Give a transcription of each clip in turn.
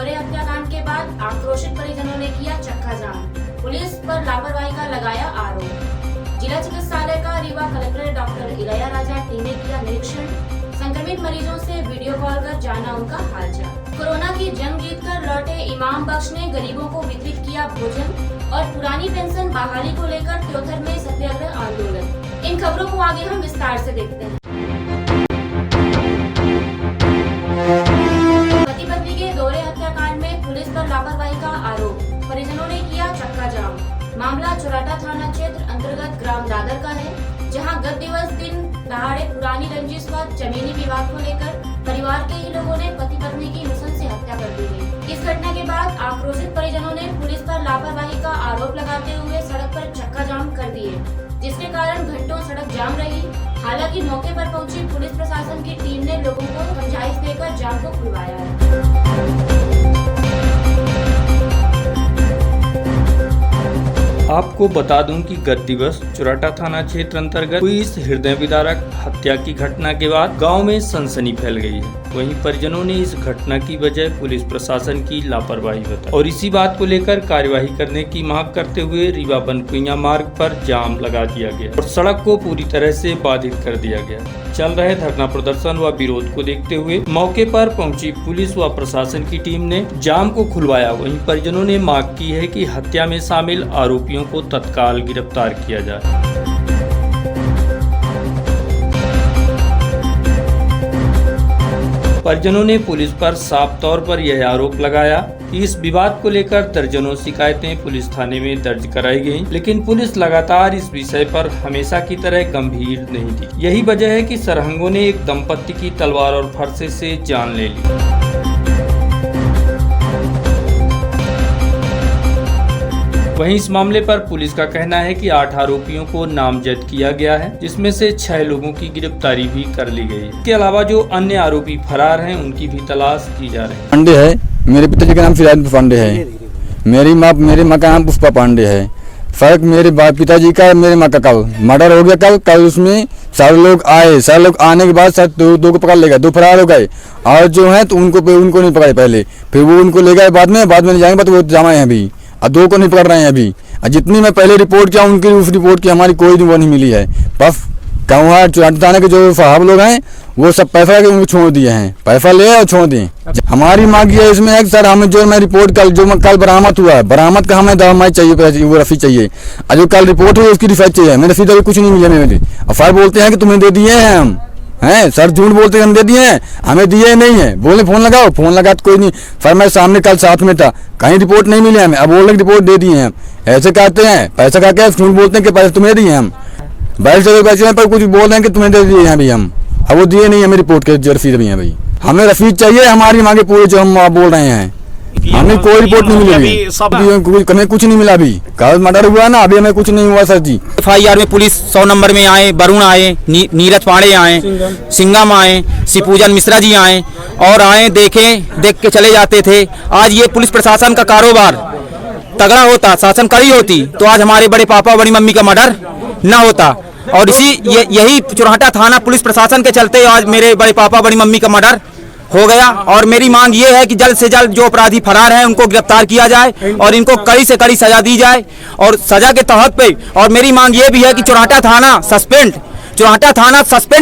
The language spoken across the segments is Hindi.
दोहरे हत्याकांड के बाद आक्रोशित परिजनों ने किया चक्का जाम, पुलिस पर लापरवाही का लगाया आरोप। जिला चिकित्सालय का Rewa collector doctor Ilaiyaraaja T ने किया निरीक्षण, संक्रमित मरीजों से वीडियो कॉल कर जाना उनका हालचाल। कोरोना की जंग जीतकर लौटे इमाम बख्श ने गरीबों को वितरित किया भोजन और पुरानी पेंशन बहाली को लेकर त्योथर में सत्याग्रह आंदोलन। इन खबरों को आगे हम विस्तार से देखते हैं। पति पत्नी के दोहरे हत्याकांड में पुलिस पर लापरवाही का आरोप, परिजनों ने किया चक्का जाम। मामला चुराटा थाना क्षेत्र अंतर्गत ग्राम दादर का है, जहां गत दिवस दिन दहाड़े पुरानी रंजिश व जमीनी विवाद को लेकर परिवार के ही लोगों ने पति पत्नी की नृशंस से हत्या कर दी गई। इस घटना के बाद आक्रोशित परिजनों ने पुलिस पर लापरवाही का आरोप लगाते हुए सड़क पर चक्का जाम कर दिए, जिसके कारण घंटों सड़क जाम रही। हालांकि मौके पर पहुंची पुलिस प्रशासन की टीम ने लोगों को समझाइश देकर जाम को खुलवाया है। आपको बता दूं कि गत दिवस चुराटा थाना क्षेत्र अंतर्गत हुई इस हृदय विदारक हत्या की घटना के बाद गांव में सनसनी फैल गई है। वहीं परिजनों ने इस घटना की वजह पुलिस प्रशासन की लापरवाही बताई और इसी बात को लेकर कार्यवाही करने की मांग करते हुए रीवा बनकुइया मार्ग पर जाम लगा दिया गया और सड़क को पूरी तरह से बाधित कर दिया गया। चल रहे धरना प्रदर्शन व विरोध को देखते हुए मौके पर पहुंची पुलिस व प्रशासन की टीम ने जाम को खुलवाया। वहीं परिजनों ने मांग की है कि हत्या में शामिल आरोपियों को तत्काल गिरफ्तार किया जाए। परिजनों ने पुलिस पर साफ तौर पर यह आरोप लगाया कि इस विवाद को लेकर दर्जनों शिकायतें पुलिस थाने में दर्ज कराई गईं, लेकिन पुलिस लगातार इस विषय पर हमेशा की तरह गंभीर नहीं थी। यही वजह है कि सरहंगों ने एक दंपत्ति की तलवार और फरसे से जान ले ली। वहीं इस मामले पर पुलिस का कहना है कि 8 आरोपियों को नामजद किया गया है, जिसमें से 6 लोगों की गिरफ्तारी भी कर ली गई है। इसके अलावा जो अन्य आरोपी फरार हैं, उनकी भी तलाश की जा रही है। पांडे है, मेरे पिताजी का नाम फिराज पांडे है, मेरी माँ का नाम पुष्पा पांडे है। फर्क मेरे पिताजी का मेरे माँ का कल मर्डर हो गया। कल उसमें सारे लोग आने के बाद सर दो को पकड़ ले गए, 2 फरार हो गए और जो है तो उनको नहीं पकड़े पहले, फिर वो उनको ले गए बाद में ले जाएंगे तो वो जमा है अभी, और 2 को नहीं पकड़ रहे हैं अभी। जितनी मैं पहले रिपोर्ट किया उनकी उस रिपोर्ट की हमारी कोई वो नहीं मिली है। बस कहूँ चुराटा थाने के जो साहब लोग हैं वो सब पैसा लेके उनको छोड़ दिए हैं, पैसा ले और छोड़ दिए। हमारी मांग ये इसमें है कि सर हमें जो मैं रिपोर्ट कल बरामद हुआ है, बरामद का हमें दवाई चाहिए, वो रसीद चाहिए, और जो कल रिपोर्ट हुई उसकी रिफाइट चाहिए। मेरे रसीद अभी कुछ नहीं मिला मेरे। और फिर बोलते हैं कि तुम्हें दे दिए हैं हम, हैं सर झूठ बोलते हैं हम दे दिए हैं, हमें दिए नहीं है। बोले फोन लगाओ, फोन लगा तो कोई नहीं। फिर मैं सामने कल साथ में था, कहीं रिपोर्ट नहीं मिली हमें। अब बोल रहे रिपोर्ट दे दिए हैं, ऐसे कहते हैं पैसा का क्या झूठ बोलते हैं कि पैसे तुम्हें दिए हम, बैठ जगह पैसे पर कुछ बोल रहे हैं कि तुम्हें दे दिए हैं अभी हम। अब वो दिए नहीं हमें रिपोर्ट के जो रसीद भी है भाई, हमें रसीद चाहिए हमारी मांगे पूरे जो हम बोल रहे हैं। हमें कोई रिपोर्ट नहीं मिली, हमें कुछ नहीं मिला। अभी कल मर्डर हुआ ना, अभी हमें कुछ नहीं हुआ सर जी। FIR में पुलिस 100 नंबर में आए, वरुण आए, नीरज पांडे आए, सिंगम आए, शिवपूजन मिश्रा जी आए और देख के चले जाते थे। आज ये पुलिस प्रशासन का कारोबार तगड़ा होता, शासन कड़ी होती, तो आज हमारे बड़े पापा बड़ी मम्मी का मर्डर न होता। और यही चुराटा थाना पुलिस प्रशासन के चलते आज मेरे बड़े पापा बड़ी मम्मी का मर्डर हो गया। और मेरी मांग ये है कि जल्द से जल्द जो अपराधी फरार हैं उनको गिरफ्तार किया जाए और इनको कड़ी से कड़ी सजा दी जाए और सजा के तहत पे। और मेरी मांग ये भी है कि चुराटा थाना सस्पेंड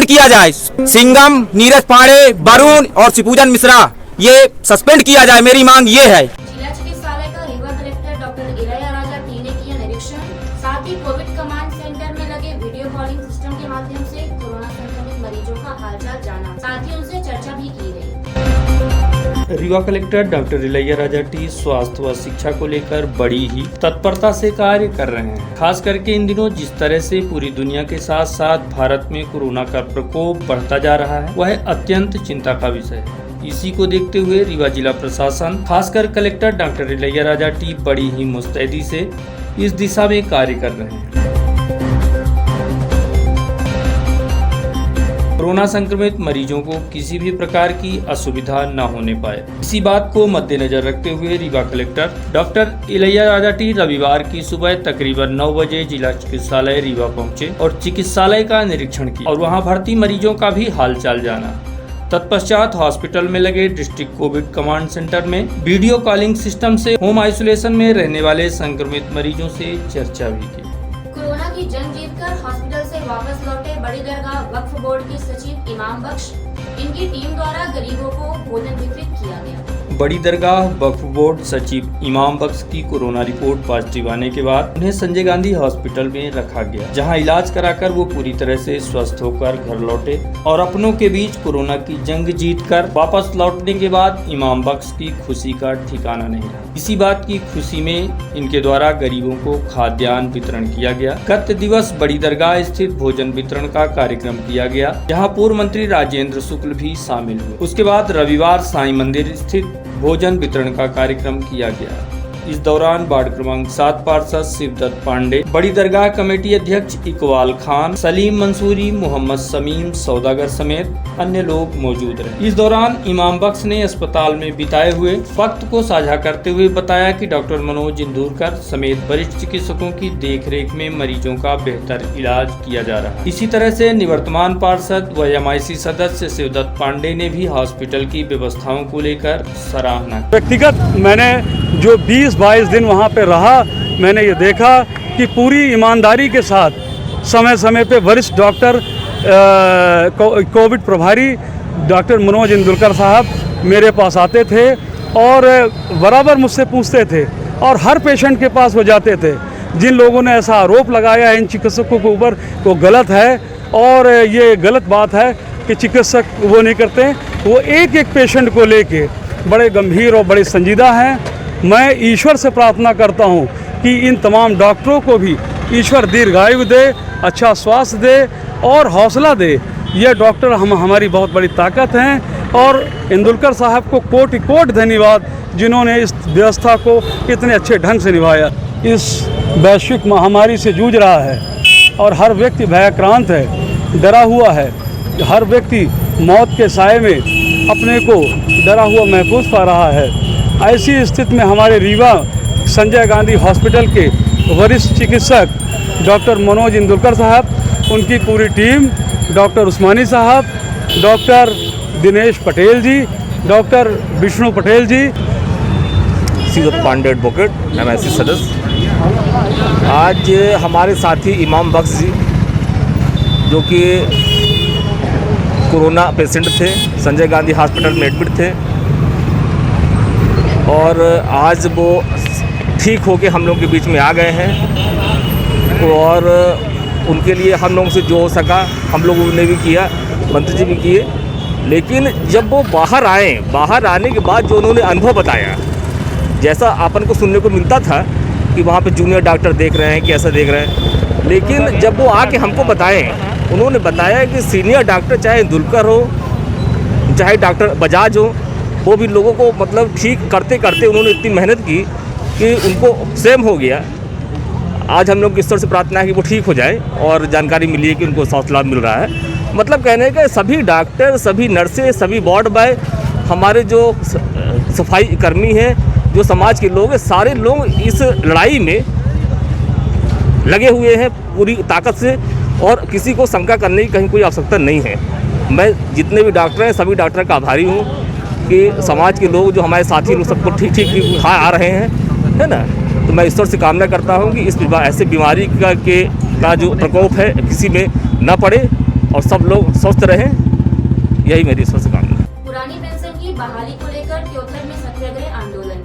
किया जाए। सिंगम, नीरज पांडे, वरुण और शिवपूजन मिश्रा ये सस्पेंड किया जाए, मेरी मांग ये है। जिला चिकित्सालय का Rewa collector doctor Ilaiyaraaja T ने किया निरीक्षण, साथ ही कोविड कमांड सेंटर में लगे वीडियो कॉलिंग सिस्टम के माध्यम से कोरोना संक्रमित मरीजों का हालचाल जाना, साथ ही उनसे चर्चा भी की गई। Rewa collector doctor Ilaiyaraaja T स्वास्थ्य व शिक्षा को लेकर बड़ी ही तत्परता से कार्य कर रहे हैं। खास करके इन दिनों जिस तरह से पूरी दुनिया के साथ साथ भारत में कोरोना का प्रकोप बढ़ता जा रहा है, वह अत्यंत चिंता का विषय है। इसी को देखते हुए रीवा जिला प्रशासन खासकर कलेक्टर डॉक्टर इलैयाराजा टी बड़ी ही मुस्तैदी से इस दिशा में कार्य कर रहे हैं। कोरोना संक्रमित मरीजों को किसी भी प्रकार की असुविधा न होने पाए, इसी बात को मद्देनजर रखते हुए Rewa collector doctor Ilaiyaraaja T रविवार की सुबह तकरीबन 9 बजे जिला चिकित्सालय रीवा पहुंचे और चिकित्सालय का निरीक्षण किया और वहां भर्ती मरीजों का भी हालचाल जाना। तत्पश्चात हॉस्पिटल में लगे डिस्ट्रिक्ट कोविड कमांड सेंटर में वीडियो कॉलिंग सिस्टम से होम आइसोलेशन में रहने वाले संक्रमित मरीजों से चर्चा भी की। कोरोना की जंग जीतकर हॉस्पिटल से वापस लौटे बड़ी दरगाह वक्फ बोर्ड के सचिव इमाम बख्श, इनकी टीम द्वारा गरीबों को भोजन वितरित किया गया। बड़ी दरगाह वक्फ बोर्ड सचिव इमाम बख्श की कोरोना रिपोर्ट पॉजिटिव आने के बाद उन्हें संजय गांधी हॉस्पिटल में रखा गया, जहां इलाज कराकर वो पूरी तरह से स्वस्थ होकर घर लौटे और अपनों के बीच कोरोना की जंग जीतकर वापस लौटने के बाद इमाम बख्श की खुशी का ठिकाना नहीं रहा। इसी बात की खुशी में इनके द्वारा गरीबों को खाद्यान्न वितरण किया गया। गत दिवस बड़ी दरगाह स्थित भोजन वितरण का कार्यक्रम किया गया, जहाँ पूर्व मंत्री राजेंद्र शुक्ल भी शामिल हुए। उसके बाद रविवार साईं मंदिर स्थित भोजन वितरण का कार्यक्रम किया गया। इस दौरान वार्ड क्रमांक 7 पार्षद शिवदत्त पांडे, बड़ी दरगाह कमेटी अध्यक्ष इकबाल खान, सलीम मंसूरी, मोहम्मद समीम सौदागर समेत अन्य लोग मौजूद रहे। इस दौरान इमाम बख्श ने अस्पताल में बिताए हुए वक्त को साझा करते हुए बताया कि डॉक्टर मनोज इंदुरकर समेत वरिष्ठ चिकित्सकों की देखरेख में मरीजों का बेहतर इलाज किया जा रहा है। इसी तरह से निवर्तमान पार्षद व एमआईसी सदस्य शिवदत्त पांडे ने भी हॉस्पिटल की व्यवस्थाओं को लेकर सराहना। व्यक्तिगत मैंने जो 20-22 दिन वहाँ पे रहा, मैंने ये देखा कि पूरी ईमानदारी के साथ समय समय पे वरिष्ठ डॉक्टर कोविड प्रभारी डॉक्टर मनोज इंदुरकर साहब मेरे पास आते थे और बराबर मुझसे पूछते थे और हर पेशेंट के पास वो जाते थे। जिन लोगों ने ऐसा आरोप लगाया इन चिकित्सकों के ऊपर वो गलत है और ये गलत बात है कि चिकित्सक वो नहीं करते, वो एक एक पेशेंट को लेके बड़े गंभीर और बड़े संजीदा हैं। मैं ईश्वर से प्रार्थना करता हूं कि इन तमाम डॉक्टरों को भी ईश्वर दीर्घायु दे, अच्छा स्वास्थ्य दे और हौसला दे। ये डॉक्टर हमारी बहुत बड़ी ताकत हैं और इंदुरकर साहब को कोटि कोटि धन्यवाद जिन्होंने इस व्यवस्था को इतने अच्छे ढंग से निभाया। इस वैश्विक महामारी से जूझ रहा है और हर व्यक्ति भयाक्रांत है, डरा हुआ है। हर व्यक्ति मौत के साए में अपने को डरा हुआ महफूज पा रहा है। ऐसी स्थिति में हमारे रीवा संजय गांधी हॉस्पिटल के वरिष्ठ चिकित्सक डॉक्टर मनोज इंदुरकर साहब, उनकी पूरी टीम, डॉक्टर उस्मानी साहब, डॉक्टर दिनेश पटेल जी, डॉक्टर विष्णु पटेल जी, शिवदत्त पांडे एडवोकेट, एमआईसी सदस्य। आज हमारे साथी इमाम बख्श जी जो कि कोरोना पेशेंट थे, संजय गांधी हॉस्पिटल में एडमिट थे और आज वो ठीक होके हम लोग के बीच में आ गए हैं और उनके लिए हम लोगों से जो हो सका हम लोगों ने भी किया, मंत्री जी भी किए। लेकिन जब वो बाहर आए, बाहर आने के बाद जो उन्होंने अनुभव बताया, जैसा अपन को सुनने को मिलता था कि वहाँ पे जूनियर डॉक्टर देख रहे हैं कि ऐसा देख रहे हैं, लेकिन जब वो आके हमको बताएं, उन्होंने बताया कि सीनियर डॉक्टर चाहे इंदुरकर हो, चाहे डॉक्टर बजाज हो, वो भी लोगों को मतलब ठीक करते करते उन्होंने इतनी मेहनत की कि उनको सेम हो गया। आज हम लोग की ईश्वर से प्रार्थना है कि वो ठीक हो जाए और जानकारी मिली है कि उनको स्वास्थ्य लाभ मिल रहा है। मतलब कहने का सभी डॉक्टर, सभी नर्सें, सभी वार्ड बॉय, हमारे जो सफाई कर्मी हैं, जो समाज के लोग हैं, सारे लोग इस लड़ाई में लगे हुए हैं पूरी ताकत से और किसी को शंका करने की कहीं कोई आवश्यकता नहीं है। मैं जितने भी डॉक्टर हैं सभी डॉक्टर का आभारी हूँ कि समाज के लोग जो हमारे साथी लोग सबको ठीक ठीक आ रहे हैं, है ना। तो मैं ईश्वर से कामना करता हूँ कि इस ऐसे बीमारी का जो प्रकोप है किसी में न पड़े और सब लोग स्वस्थ रहें, यही मेरी ईश्वर से कामना है। पुरानी पेंशन की बहाली को लेकर त्योथर में सत्याग्रह आंदोलन।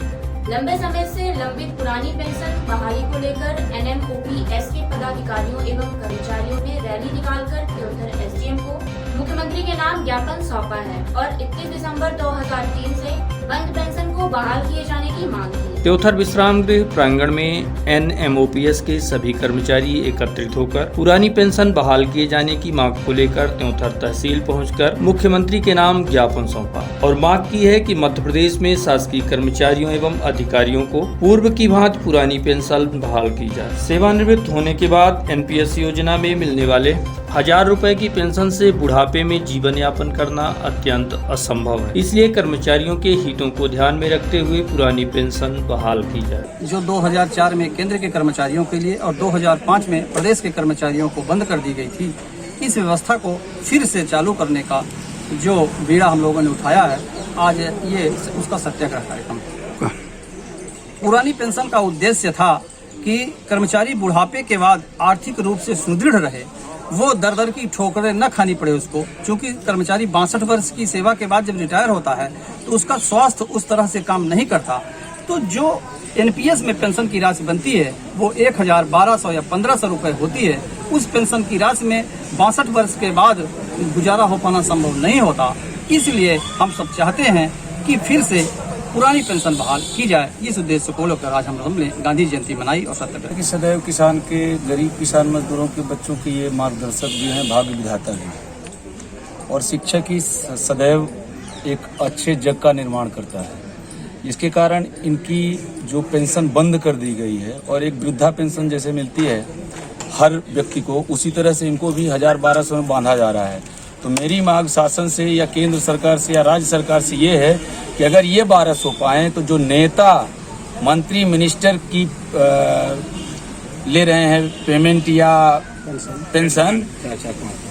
लंबे समय से लंबित पुरानी पेंशन बहाली को लेकर NMOPS के पदाधिकारियों एवं कर्मचारियों ने रैली निकालकर त्योथर SDM को मुख्यमंत्री के नाम ज्ञापन सौंपा है और 31 दिसंबर 2003 से बंद पेंशन को बहाल किए जाने की मांग की। त्योथर विश्राम गृह प्रांगण में NMOPS के सभी कर्मचारी एकत्रित होकर पुरानी पेंशन बहाल किए जाने की मांग को लेकर त्योथर तहसील पहुंचकर मुख्यमंत्री के नाम ज्ञापन सौंपा और मांग की है कि मध्य प्रदेश में शासकीय कर्मचारियों एवं अधिकारियों को पूर्व की भांति पुरानी पेंशन बहाल की जाए। सेवानिवृत्त होने के बाद NPS योजना में मिलने वाले 1000 रुपए की पेंशन से बुढ़ापे में जीवन यापन करना अत्यंत असंभव है, इसलिए कर्मचारियों के हितों को ध्यान में रखते हुए पुरानी पेंशन बहाल की जाए। जो 2004 में केंद्र के कर्मचारियों के लिए और 2005 में प्रदेश के कर्मचारियों को बंद कर दी गई थी, इस व्यवस्था को फिर से चालू करने का जो बीड़ा हम लोगों ने उठाया है, आज ये उसका सत्याग्रह कार्यक्रम। पुरानी पेंशन का उद्देश्य था कि कर्मचारी बुढ़ापे के बाद आर्थिक रूप से सुदृढ़ रहे, वो दर दर की ठोकरें न खानी पड़े उसको, क्योंकि कर्मचारी 62 वर्ष की सेवा के बाद जब रिटायर होता है तो उसका स्वास्थ्य उस तरह से काम नहीं करता। तो जो एनपीएस में पेंशन की राशि बनती है वो 1000, 1200 या 1500 रुपये होती है। उस पेंशन की राशि में 62 वर्ष के बाद गुजारा हो पाना संभव नहीं होता। इसलिए हम सब चाहते हैं कि फिर से पुरानी पेंशन बहाल की जाए। इस उद्देश्य को लेकर आज हमने गांधी जयंती मनाई और सत्याग्रह। कि सदैव किसान के, गरीब किसान मजदूरों के बच्चों के ये मार्गदर्शक भी हैं, भाग्य विधाता भी, और शिक्षक ही सदैव एक अच्छे जग का निर्माण करता है। इसके कारण इनकी जो पेंशन बंद कर दी गई है और एक वृद्धा पेंशन जैसे मिलती है हर व्यक्ति को, उसी तरह से इनको भी 1000-1200 में बांधा जा रहा है। तो मेरी मांग शासन से या केंद्र सरकार से या राज्य सरकार से ये है कि अगर ये 1200 पाएँ तो जो नेता, मंत्री, मिनिस्टर की ले रहे हैं पेमेंट या पेंशन,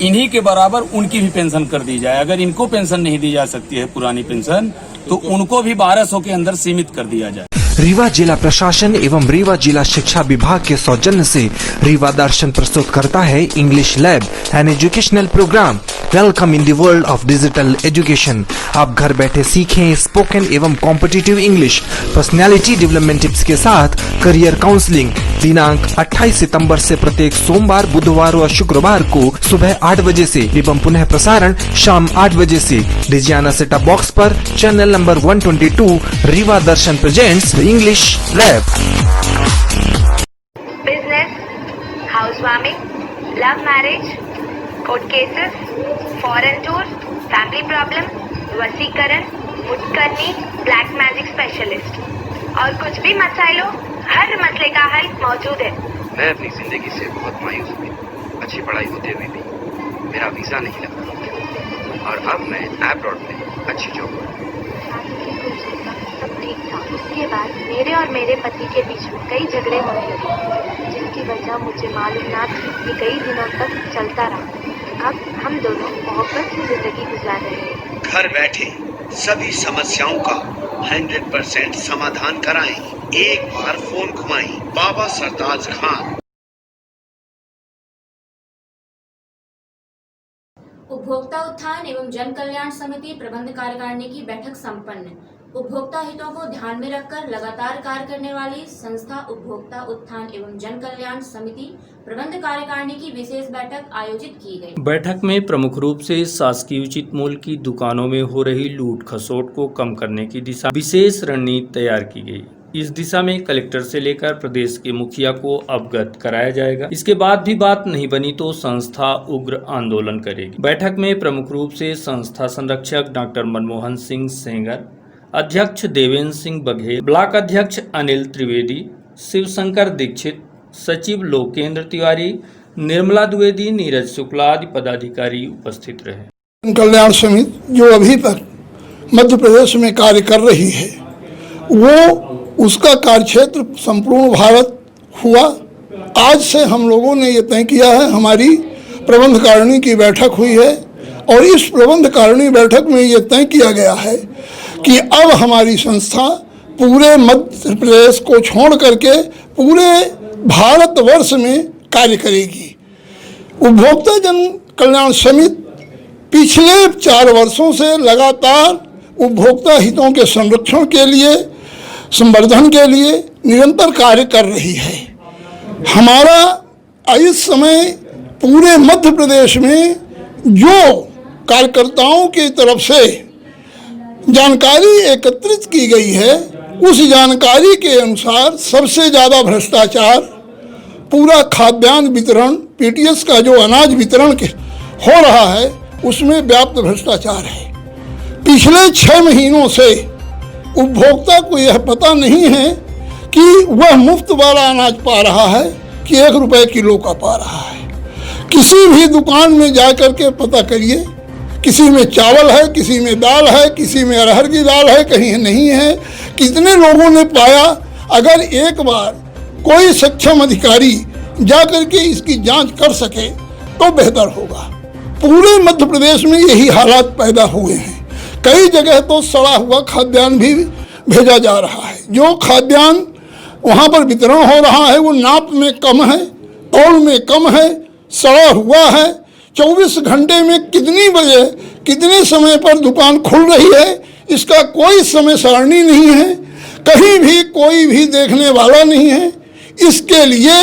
इन्हीं के बराबर उनकी भी पेंशन कर दी जाए। अगर इनको पेंशन नहीं दी जा सकती है पुरानी पेंशन, तो उनको भी 1200 के अंदर सीमित कर दिया जाए। रीवा जिला प्रशासन एवं रीवा जिला शिक्षा विभाग के सौजन्य से रीवा दर्शन प्रस्तुत करता है English lab, an educational programme. Welcome in the world of digital education. आप घर बैठे सीखें स्पोकन एवं competitive English, personality development tips के साथ करियर काउंसलिंग। दिनांक 28 सितंबर से प्रत्येक सोमवार, बुधवार और शुक्रवार को सुबह 8 बजे से एवं पुनः प्रसारण शाम 8 बजे से डिजियाना सेटअप बॉक्स पर channel number 122 Rewa Darshan presents English lab. Business, housewarming, love marriage, court cases, foreign tour, family problem, वसीकरण, मुटकरनी, ब्लैक मैजिक स्पेशलिस्ट और कुछ भी मसाइलों, हर मसले का हल मौजूद है। मैं अपनी जिंदगी से बहुत मायूस हुई। अच्छी पढ़ाई होते हुए भी मेरा वीजा नहीं लगा और अब मैं अब्रॉड में अच्छी जॉब। सब ठीक था। उसके बाद मेरे और मेरे पति के बीच में कई झगड़े होने लगे, जिसकी वजह मुझे मालूम ना थी कि कई दिनों तक चलता रहा। अब हम दोनों मोहब्बत से जिंदगी गुजार रहे हैं। घर बैठे सभी समस्याओं का 100% समाधान कराएं। एक बार फोन घुमाएं। बाबा सरताज खान। उपभोक्ता उत्थान एवं जन कल्याण समिति प्रबंध कार्यकारिणी की बैठक संपन्न। उपभोक्ता हितों को ध्यान में रखकर लगातार कार्य करने वाली संस्था उपभोक्ता उत्थान एवं जन कल्याण समिति प्रबंध कार्यकारिणी की विशेष बैठक आयोजित की गई। बैठक में प्रमुख रूप से शासकीय उचित मूल्य की दुकानों में हो रही लूट खसोट को कम करने की दिशा विशेष रणनीति तैयार की गई। इस दिशा में कलेक्टर से लेकर प्रदेश के मुखिया को अवगत कराया जाएगा। इसके बाद भी बात नहीं बनी तो संस्था उग्र आंदोलन करेगी। बैठक में प्रमुख रूप से संस्था संरक्षक डॉक्टर मनमोहन सिंह सेंगर, अध्यक्ष देवेंद्र सिंह बघेल, ब्लॉक अध्यक्ष अनिल त्रिवेदी, शिवशंकर दीक्षित, सचिव लोकेंद्र तिवारी, निर्मला द्विवेदी, नीरज शुक्ला आदि पदाधिकारी उपस्थित रहे। कल्याण समिति जो अभी तक मध्य प्रदेश में कार्य कर रही है, वो उसका कार्यक्षेत्र संपूर्ण भारत हुआ। आज से हम लोगों ने ये तय किया है, हमारी प्रबंध कारिणी की बैठक हुई है और इस प्रबंध कारिणी बैठक में ये तय किया गया है कि अब हमारी संस्था पूरे मध्य प्रदेश को छोड़ करके पूरे भारतवर्ष में कार्य करेगी। उपभोक्ता जन कल्याण समिति पिछले 4 वर्षों से लगातार उपभोक्ता हितों के संरक्षण के लिए, संवर्धन के लिए निरंतर कार्य कर रही है। हमारा इस समय पूरे मध्य प्रदेश में जो कार्यकर्ताओं की तरफ से जानकारी एकत्रित की गई है, उस जानकारी के अनुसार सबसे ज़्यादा भ्रष्टाचार पूरा खाद्यान्न वितरण, पीटीएस का जो अनाज वितरण हो रहा है उसमें व्याप्त भ्रष्टाचार है। पिछले 6 महीनों से उपभोक्ता को यह पता नहीं है कि वह मुफ्त वाला अनाज पा रहा है कि 1 रुपये किलो का पा रहा है। किसी भी दुकान में जा कर के पता करिए, किसी में चावल है, किसी में दाल है, किसी में अरहर की दाल है, कहीं नहीं है। कितने लोगों ने पाया? अगर एक बार कोई सक्षम अधिकारी जा कर के इसकी जांच कर सके तो बेहतर होगा। पूरे मध्य प्रदेश में यही हालात पैदा हुए हैं। कई जगह तो सड़ा हुआ खाद्यान्न भी भेजा जा रहा है। जो खाद्यान्न वहाँ पर वितरण हो रहा है वो नाप में कम है, तौल में कम है, सड़ा हुआ है। 24 घंटे में कितनी बजे कितने समय पर दुकान खुल रही है इसका कोई समय सारणी नहीं है, कहीं भी कोई भी देखने वाला नहीं है। इसके लिए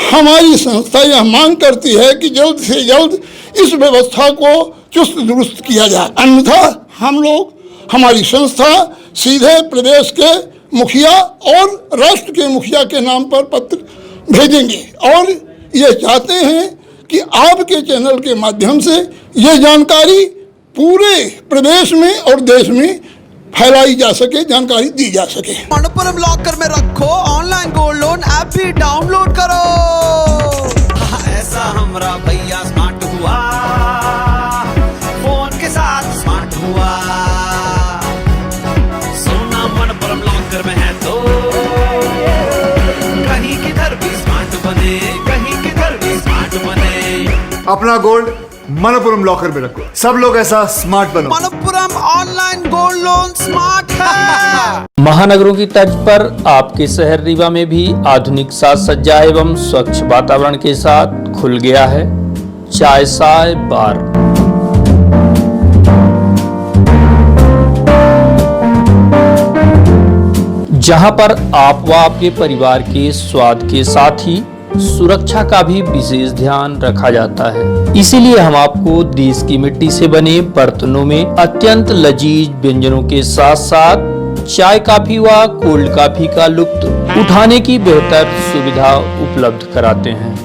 हमारी संस्था यह मांग करती है कि जल्द से जल्द इस व्यवस्था को चुस्त दुरुस्त किया जाए, अन्यथा हम लोग, हमारी संस्था सीधे प्रदेश के मुखिया और राष्ट्र के मुखिया के नाम पर पत्र भेजेंगे और ये चाहते हैं कि आपके चैनल के माध्यम से ये जानकारी पूरे प्रदेश में और देश में फैलाई जा सके, जानकारी दी जा सके। मनपुरम लॉकर में रखो, ऑनलाइन गोल्ड लोन ऐप भी डाउनलोड करो। ऐसा हमरा भैया स्मार्ट हुआ, फोन के साथ स्मार्ट हुआ। सोना मनपुरम लॉकर में है तो कहीं किधर भी स्मार्ट बने, कहीं किधर भी स्मार्ट बने। अपना गोल्ड मनपुरम लॉकर में रखो, सब लोग ऐसा स्मार्ट बनो। Manappuram online gold loan smart है। महानगरों की तर्ज पर आपके शहर रीवा में भी आधुनिक साज सज्जा एवं स्वच्छ वातावरण के साथ खुल गया है चाय साय बार। जहां पर आप व आपके परिवार के स्वाद के साथ ही सुरक्षा का भी विशेष ध्यान रखा जाता है। इसीलिए हम आपको देश की मिट्टी से बने बर्तनों में अत्यंत लजीज व्यंजनों के साथ साथ चाय कॉफी व कोल्ड कॉफी का लुत्फ उठाने की बेहतर सुविधा उपलब्ध कराते हैं।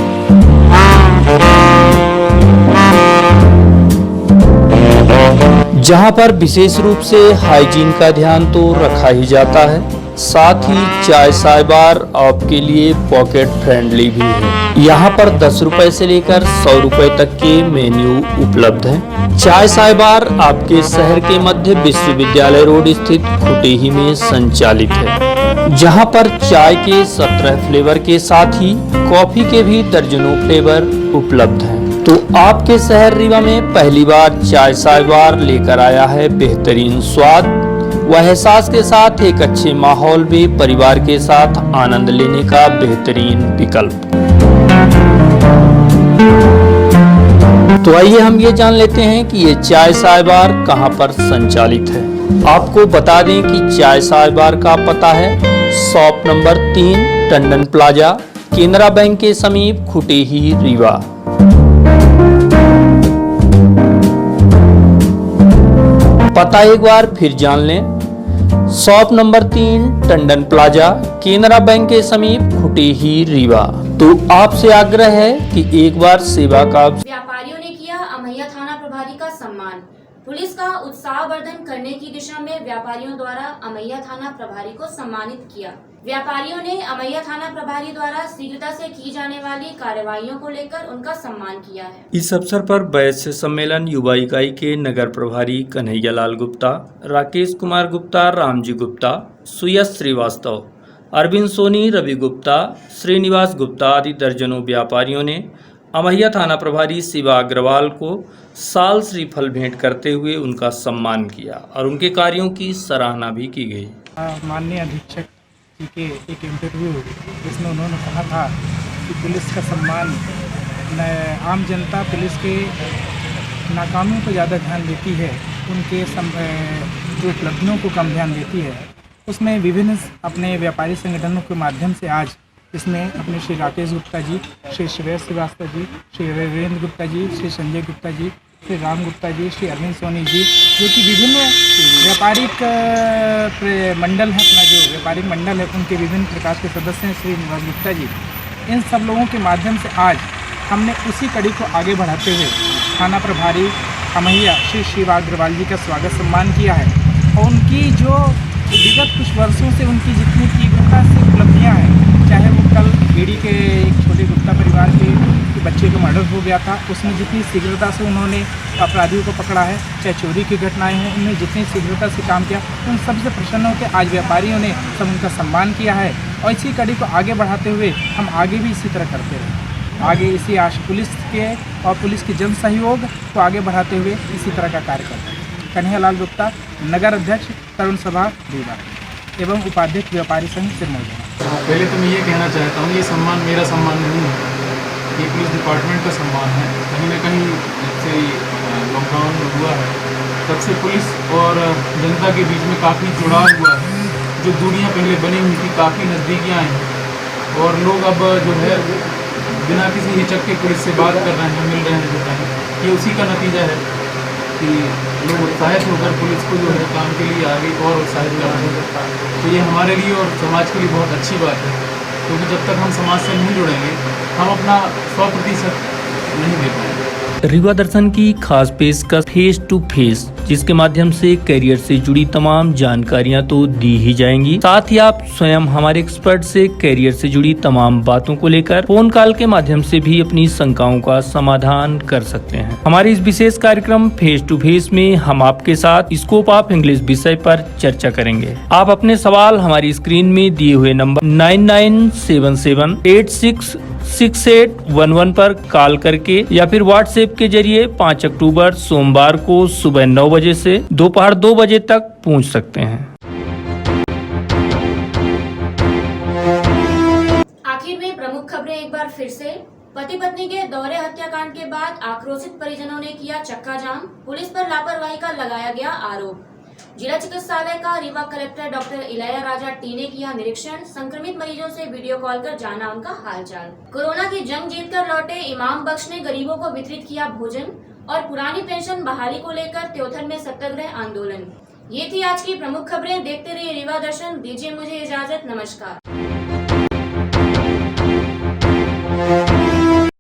जहां पर विशेष रूप से हाइजीन का ध्यान तो रखा ही जाता है, साथ ही चाय साय बार आपके लिए पॉकेट फ्रेंडली भी है। यहाँ पर 10 रुपए से लेकर 100 रुपए तक के मेन्यू उपलब्ध हैं। चाय साय बार आपके शहर के मध्य विश्वविद्यालय रोड स्थित खुटेही में संचालित है, जहाँ पर चाय के 17 फ्लेवर के साथ ही कॉफी के भी दर्जनों फ्लेवर उपलब्ध हैं। तो आपके शहर रीवा में पहली बार चाय साय बार लेकर आया है बेहतरीन स्वाद व एहसास के साथ एक अच्छे माहौल में परिवार के साथ आनंद लेने का बेहतरीन विकल्प। तो आइए हम ये जान लेते हैं कि ये चाय साय बार कहाँ पर संचालित है। आपको बता दें कि चाय साय बार का पता है shop number 3 Tandon plaza, Canara bank के समीप, खुटेही, रीवा। पता एक बार फिर जान लें, shop number 3 Tandon plaza, Canara bank के समीप, खुटेही, रीवा। तो आपसे आग्रह है कि एक बार सेवा का। व्यापारियों ने किया अमैया थाना प्रभारी का सम्मान। पुलिस का उत्साहवर्धन करने की दिशा में व्यापारियों द्वारा अमैया थाना प्रभारी को सम्मानित किया। व्यापारियों ने अमैया थाना प्रभारी द्वारा शीघ्रता से की जाने वाली कार्रवाइयों को लेकर उनका सम्मान किया है। इस अवसर पर वैश्य सम्मेलन युवा इकाई के नगर प्रभारी कन्हैया लाल गुप्ता, राकेश कुमार गुप्ता, रामजी गुप्ता, सुयश श्रीवास्तव, अरविंद सोनी, रवि गुप्ता, श्रीनिवास गुप्ता आदि दर्जनों व्यापारियों ने अमैया थाना प्रभारी शिवा अग्रवाल को साल श्रीफल भेंट करते हुए उनका सम्मान किया और उनके कार्यों की सराहना भी की गई। माननीय अधीक्षक जी के एक इंटरव्यू जिसमें उन्होंने कहा था कि पुलिस का सम्मान, आम जनता पुलिस के नाकामियों को ज़्यादा ध्यान देती है, उनके जो उपलब्धियों को कम ध्यान देती है। उसमें विभिन्न अपने व्यापारी संगठनों के माध्यम से आज इसमें अपने श्री राकेश गुप्ता जी, श्री शिवेश श्रीवास्तव जी, श्री रविंद्र गुप्ता जी, श्री संजय गुप्ता जी, श्री राम गुप्ता जी, श्री अरविंद सोनी जी, जो कि विभिन्न व्यापारिक मंडल है, अपना जो व्यापारिक मंडल है उनके विभिन्न प्रकार के सदस्य हैं, श्री निवास गुप्ता जी, इन सब लोगों के माध्यम से आज हमने उसी कड़ी को आगे बढ़ाते हुए थाना प्रभारी अमैया श्री शिवा अग्रवाल जी का स्वागत सम्मान किया है। और उनकी जो विगत कुछ वर्षों से उनकी जितनी तीव्रता से उपलब्धियाँ हैं, चाहे वो कल बीड़ी के एक छोटे गुप्ता परिवार के बच्चे का मर्डर हो गया था, उसमें जितनी शीघ्रता से उन्होंने अपराधियों को पकड़ा है, चाहे चोरी की घटनाएं हों, उनमें जितनी शीघ्रता से काम किया, उन सबसे प्रसन्न होकर आज व्यापारियों ने सब उनका सम्मान किया है। और इसी कड़ी को आगे बढ़ाते हुए हम आगे भी इसी तरह करते रहें। आगे इसी पुलिस के और पुलिस के जन सहयोग को आगे बढ़ाते हुए इसी तरह का कार्य करते हैं। कन्हैयालाल गुप्ता, नगर अध्यक्ष तरुण सभा रीवा एवं उपाध्यक्ष व्यापारी संघ सिरमौर। पहले तो मैं ये कहना चाहता हूँ, ये सम्मान मेरा सम्मान नहीं है, ये पुलिस डिपार्टमेंट का सम्मान है। कहीं ना कहीं जब से लॉकडाउन हुआ है तब से पुलिस और जनता के बीच में काफ़ी जुड़ाव हुआ है। जो दूरियां पहले बनी हुई थी काफ़ी नज़दीकियाँ हैं और लोग अब जो है बिना किसी हिचक के पुलिस से बात कर रहे हैं, मिल रहे हैं, जुड़ रहे हैं। ये उसी का नतीजा है कि लोग उत्साहित होकर पुलिस को जो है काम के लिए आगे और उत्साहित कर रहे हैं। तो ये हमारे लिए और समाज के लिए बहुत अच्छी बात है, क्योंकि जब तक हम समाज से नहीं जुड़ेंगे हम अपना 100% नहीं दे पाएंगे। रीवा दर्शन की खास पेशकश फेस टू फेस, जिसके माध्यम से करियर से जुड़ी तमाम जानकारियां तो दी ही जाएंगी, साथ ही आप स्वयं हमारे एक्सपर्ट से करियर से जुड़ी तमाम बातों को लेकर फोन कॉल के माध्यम से भी अपनी शंकाओं का समाधान कर सकते हैं। हमारे इस विशेष कार्यक्रम फेस टू फेस में हम आपके साथ स्कोप ऑफ इंग्लिश विषय पर चर्चा करेंगे। आप अपने सवाल हमारी स्क्रीन में दिए हुए नंबर 9977866811 पर कॉल करके या फिर व्हाट्सएप के जरिए 5 अक्टूबर सोमवार को सुबह 9 बजे से दोपहर 2 बजे तक पूछ सकते हैं। आखिर में प्रमुख खबरें एक बार फिर से। पति पत्नी के दोहरे हत्याकांड के बाद आक्रोशित परिजनों ने किया चक्का जाम, पुलिस पर लापरवाही का लगाया गया आरोप। जिला चिकित्सालय का Rewa collector doctor Ilaiya Raja T ने किया निरीक्षण, संक्रमित मरीजों से वीडियो कॉल कर जाना उनका हालचाल। कोरोना की जंग जीतकर लौटे इमाम बख्श ने गरीबों को वितरित किया भोजन और पुरानी पेंशन बहाली को लेकर त्योथन में सत्याग्रह आंदोलन। ये थी आज की प्रमुख खबरें। देखते रहिए रीवा दर्शन, दीजिए मुझे इजाजत, नमस्कार।